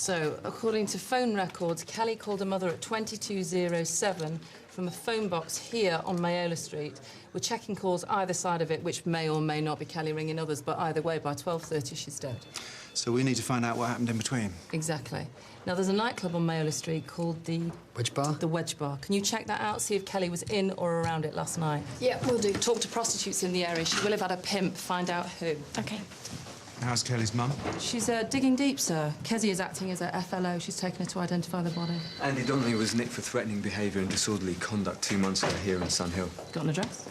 So, according to phone records, Kelly called her mother at 22:07 from a phone box here on Mayola Street. We're checking calls either side of it, which may or may not be Kelly ringing others, but either way, by 12:30 she's dead. So we need to find out what happened in between. Exactly. Now, there's a nightclub on Mayola Street called the... Wedge Bar? The Wedge Bar. Can you check that out, see if Kelly was in or around it last night? Yeah, we'll do. Talk to prostitutes in the area. She will have had a pimp. Find out who. OK. How's Kelly's mum? She's digging deep, sir. Kezzy is acting as a FLO. She's taken her to identify the body. Andy Donnelly was nicked for threatening behaviour and disorderly conduct 2 months ago here in Sun Hill. Got an address?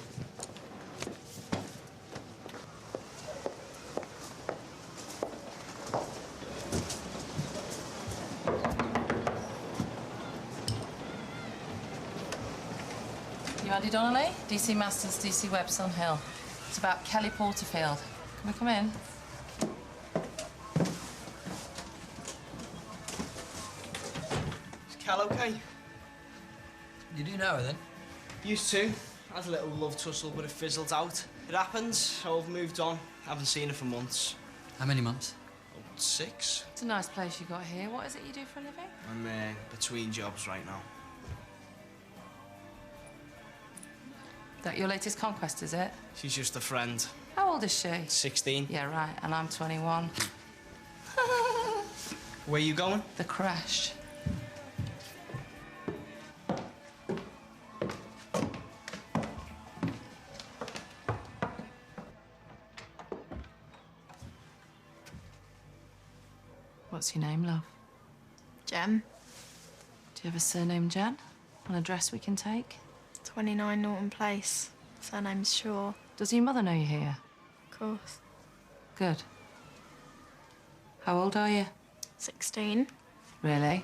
You Andy Donnelly? DC Masters, DC Webb, Sun Hill. It's about Kelly Porterfield. Can we come in? Is Cal okay? You do know her, then? Used to. Had a little love tussle, but it fizzled out. It happens, so I've moved on. Haven't seen her for months. How many months? Oh, 6. It's a nice place you got here. What is it you do for a living? I'm between jobs right now. That your latest conquest, is it? She's just a friend. How old is she? 16. Yeah, right, and I'm 21. Where you going? The crash. What's your name, love? Jem, Do you have a surname, Jen? An address we can take? 29 Norton Place. Surname's Shaw. Does your mother know you're here? Of course. Good. How old are you? 16. Really?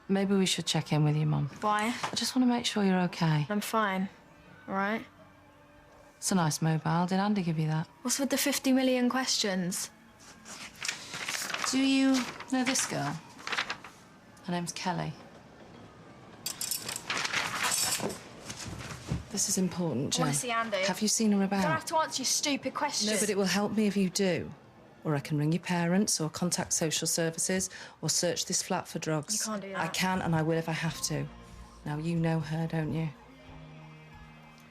Maybe we should check in with you, Mum. Why? I just want to make sure you're okay. I'm fine. All right? It's a nice mobile. Did Andy give you that? What's with the 50 million questions? Do you know this girl? Her name's Kelly. This is important, Jen. I want to see Andy. Have you seen her about? You don't have to answer your stupid questions. No, but it will help me if you do. Or I can ring your parents, or contact social services, or search this flat for drugs. You can't do that. I can, and I will if I have to. Now, you know her, don't you?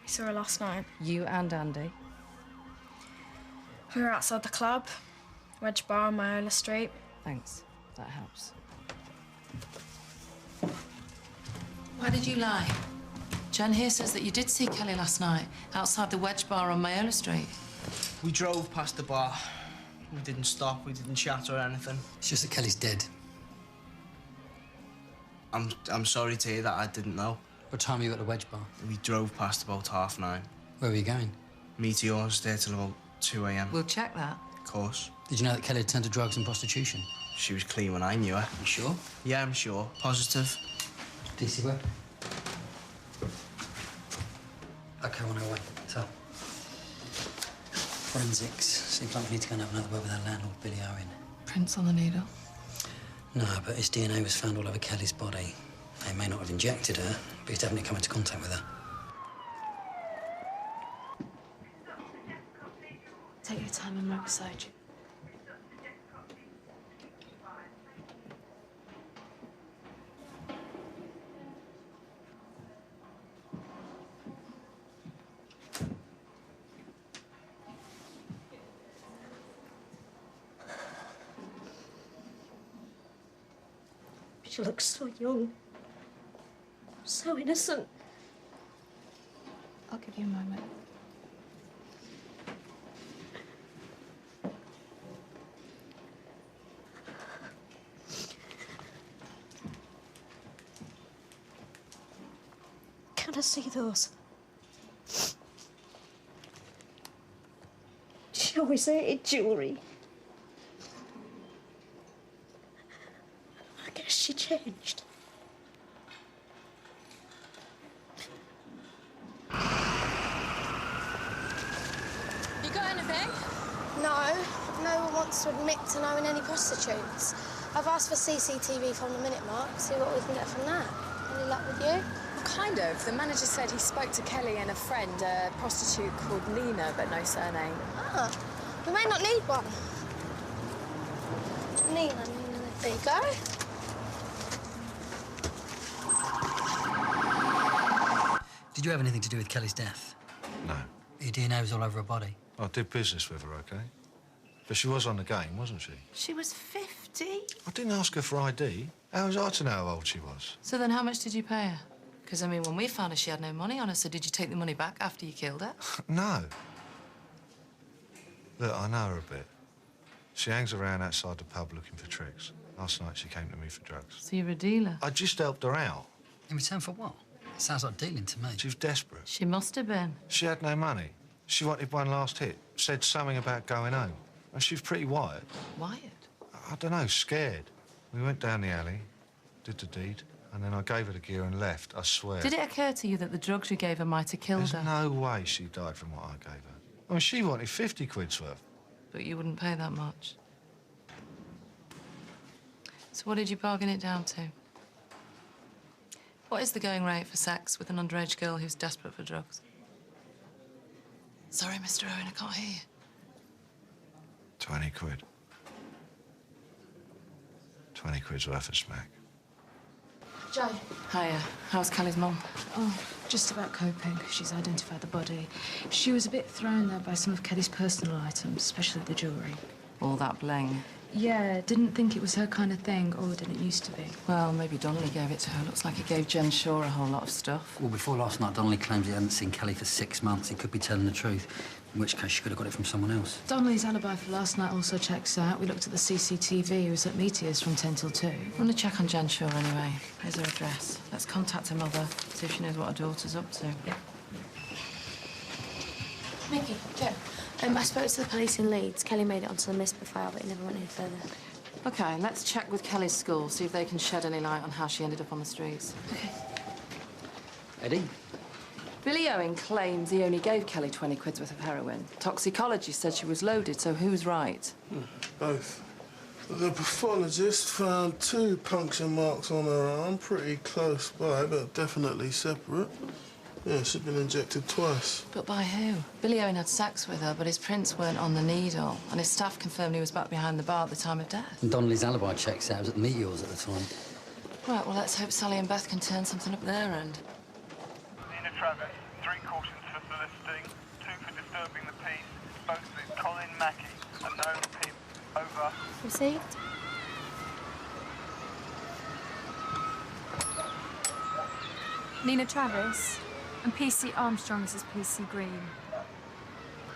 We saw her last night. You and Andy. We were outside the club. Wedge Bar on Mayola Street. Thanks. That helps. Why did you lie? Jen here says that you did see Kelly last night, outside the Wedge Bar on Mayola Street. We drove past the bar. We didn't stop, we didn't chat or anything. It's just that Kelly's dead. I'm sorry to hear that, I didn't know. What time were you at the Wedge Bar? We drove past about 9:30. Where were you going? Meteors there till about 2 a.m. We'll check that. Of course. Did you know that Kelly had turned to drugs and prostitution? She was clean when I knew her. You sure? Yeah, I'm sure. Positive. DC Webb? OK, on our way. So, forensics. Seems like we need to go and have another word with our landlord, Billy Owen. Prints on the needle. No, but his DNA was found all over Kelly's body. They may not have injected her, but he's definitely come into contact with her. Take your time, I'm right beside you. She looks so young, so innocent. I'll give you a moment. Can I see those? She always hated jewellery. I guess she changed. You got anything? No, no one wants to admit to knowing any prostitutes. I've asked for CCTV from the minute mark, see what we can get from that. Any luck with you? Kind of. The manager said he spoke to Kelly and a friend, a prostitute called Lena, but no surname. Ah, You may not need one. Nina, there you go. Did you have anything to do with Kelly's death? No. Your DNA was all over her body. I did business with her, OK? But she was on the game, wasn't she? She was 50. I didn't ask her for ID. How was I to know how old she was? So then how much did you pay her? Because, I mean, when we found her, she had no money on her, so did you take the money back after you killed her? No. Look, I know her a bit. She hangs around outside the pub looking for tricks. Last night she came to me for drugs. So you're a dealer? I just helped her out. In return for what? Sounds like dealing to me. She was desperate. She must have been. She had no money. She wanted one last hit. Said something about going home. And she was pretty wired. Wired? I don't know, scared. We went down the alley, did the deed, and then I gave her the gear and left, I swear. Did it occur to you that the drugs you gave her might have killed There's her? no way she died from what I gave her. I mean, she wanted 50 quid's worth. But you wouldn't pay that much. So what did you bargain it down to? What is the going rate for sex with an underage girl who's desperate for drugs? Sorry, Mr. Owen, I can't hear you. 20 quid. 20 quid's worth of smack. Joe. Hiya. How's Kelly's mum? Oh, just about coping. She's identified the body. She was a bit thrown there by some of Kelly's personal items, especially the jewellery. All that bling. Yeah, didn't think it was her kind of thing, or didn't used to be. Well, maybe Donnelly gave it to her. Looks like he gave Jen Shaw a whole lot of stuff. Well, before last night, Donnelly claimed he hadn't seen Kelly for 6 months. He could be telling the truth, in which case she could have got it from someone else. Donnelly's alibi for last night also checks out. We looked at the CCTV. It was at Meteor's from 10 till 2. I'm going to check on Jen Shaw anyway. Here's her address. Let's contact her mother, see if she knows what her daughter's up to. Yeah. Mickey, Joe. I spoke to the police in Leeds. Kelly made it onto the MISPA file, but he never went any further. OK, let's check with Kelly's school, see if they can shed any light on how she ended up on the streets. OK. Eddie? Billy Owen claims he only gave Kelly 20 quid's worth of heroin. Toxicology said she was loaded, so who's right? Both. The pathologist found 2 puncture marks on her arm, pretty close by, but definitely separate. Yeah, she'd been injected twice. But by who? Billy Owen had sex with her, but his prints weren't on the needle, and his staff confirmed he was back behind the bar at the time of death. And Donnelly's alibi checks out. It was at Meteor's at the time. Right, well, let's hope Sally and Beth can turn something up their end. Nina Travis, 3 cautions for soliciting, 2 for disturbing the peace, both with Colin Mackey, a known pimp. Over. Received. Nina Travis and PC Armstrong. This is PC Green.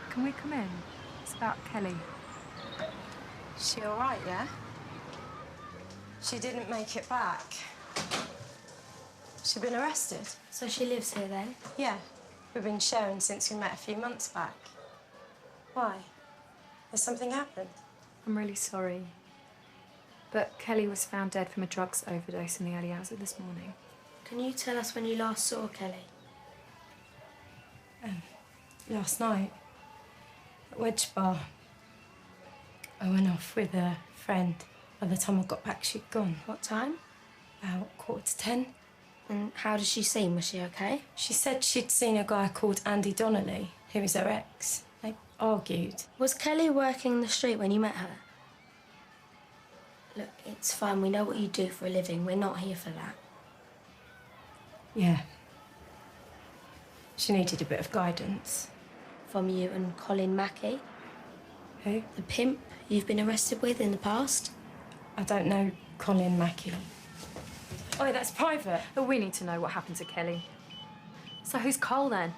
Can we come in? It's about Kelly. She all right, yeah? She didn't make it back. She'd been arrested. So she lives here then? Yeah. We've been sharing since we met a few months back. Why? Has something happened? I'm really sorry. But Kelly was found dead from a drugs overdose in the early hours of this morning. Can you tell us when you last saw Kelly? Last night, at Wedge Bar. I went off with a friend. By the time I got back, she'd gone. What time? About 9:45. And how did she seem? Was she okay? She said she'd seen a guy called Andy Donnelly, who was her ex. They argued. Was Kelly working the street when you met her? Look, it's fine. We know what you do for a living. We're not here for that. Yeah. She needed a bit of guidance. From you and Colin Mackey? Who? The pimp you've been arrested with in the past? I don't know Colin Mackey. Oh, that's private. But we need to know what happened to Kelly. So who's Cole then?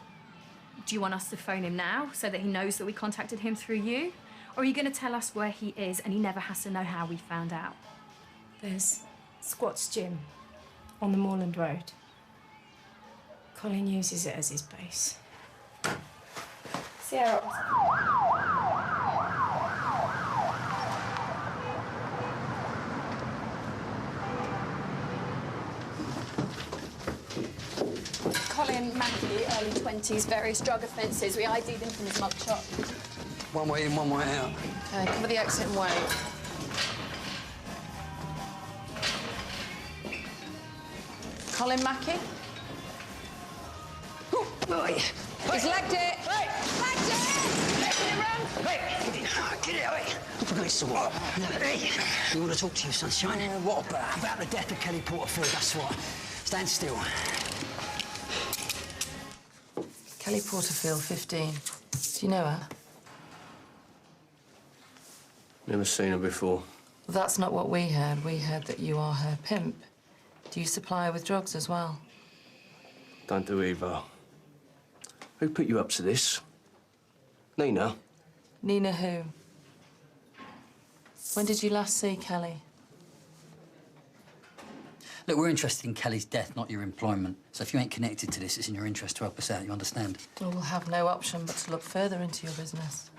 Do you want us to phone him now so that he knows that we contacted him through you? Or are you going to tell us where he is and he never has to know how we found out? There's Squat's Gym on the Moorland Road. Colin uses it as his base. Sierra. Colin Mackey, early 20s, various drug offences. We ID'd him from his mugshot. One way in, one way out. OK, cover the exit and wait. Colin Mackey? Oh, yeah. He's legged it! Hey! Legged it! Legged it round! Hey! Get out of here! It's the what? Hey! You want to talk to you, sunshine? What about? About the death of Kelly Porterfield, that's what. Stand still. Kelly Porterfield, 15. Do you know her? Never seen her before. That's not what we heard. We heard that you are her pimp. Do you supply her with drugs as well? Don't do either. Who put you up to this? Nina? Nina who? When did you last see Kelly? Look, we're interested in Kelly's death, not your employment. So if you ain't connected to this, it's in your interest to help us out, you understand? Well, we'll have no option but to look further into your business.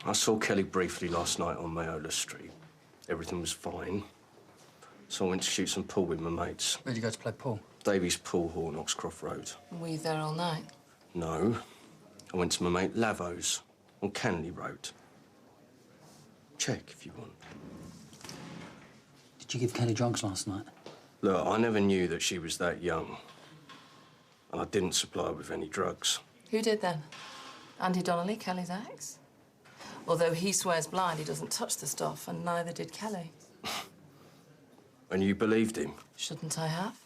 I saw Kelly briefly last night on Mayola Street. Everything was fine. So I went to shoot some pool with my mates. Where'd you go to play pool? Davies Pool Hall, Knoxcroft Road. Were you there all night? No. I went to my mate Lavo's on Canley Road. Check if you want. Did you give Kelly drugs last night? Look, I never knew that she was that young. And I didn't supply her with any drugs. Who did then? Andy Donnelly, Kelly's ex? Although he swears blind, he doesn't touch the stuff, and neither did Kelly. And you believed him? Shouldn't I have?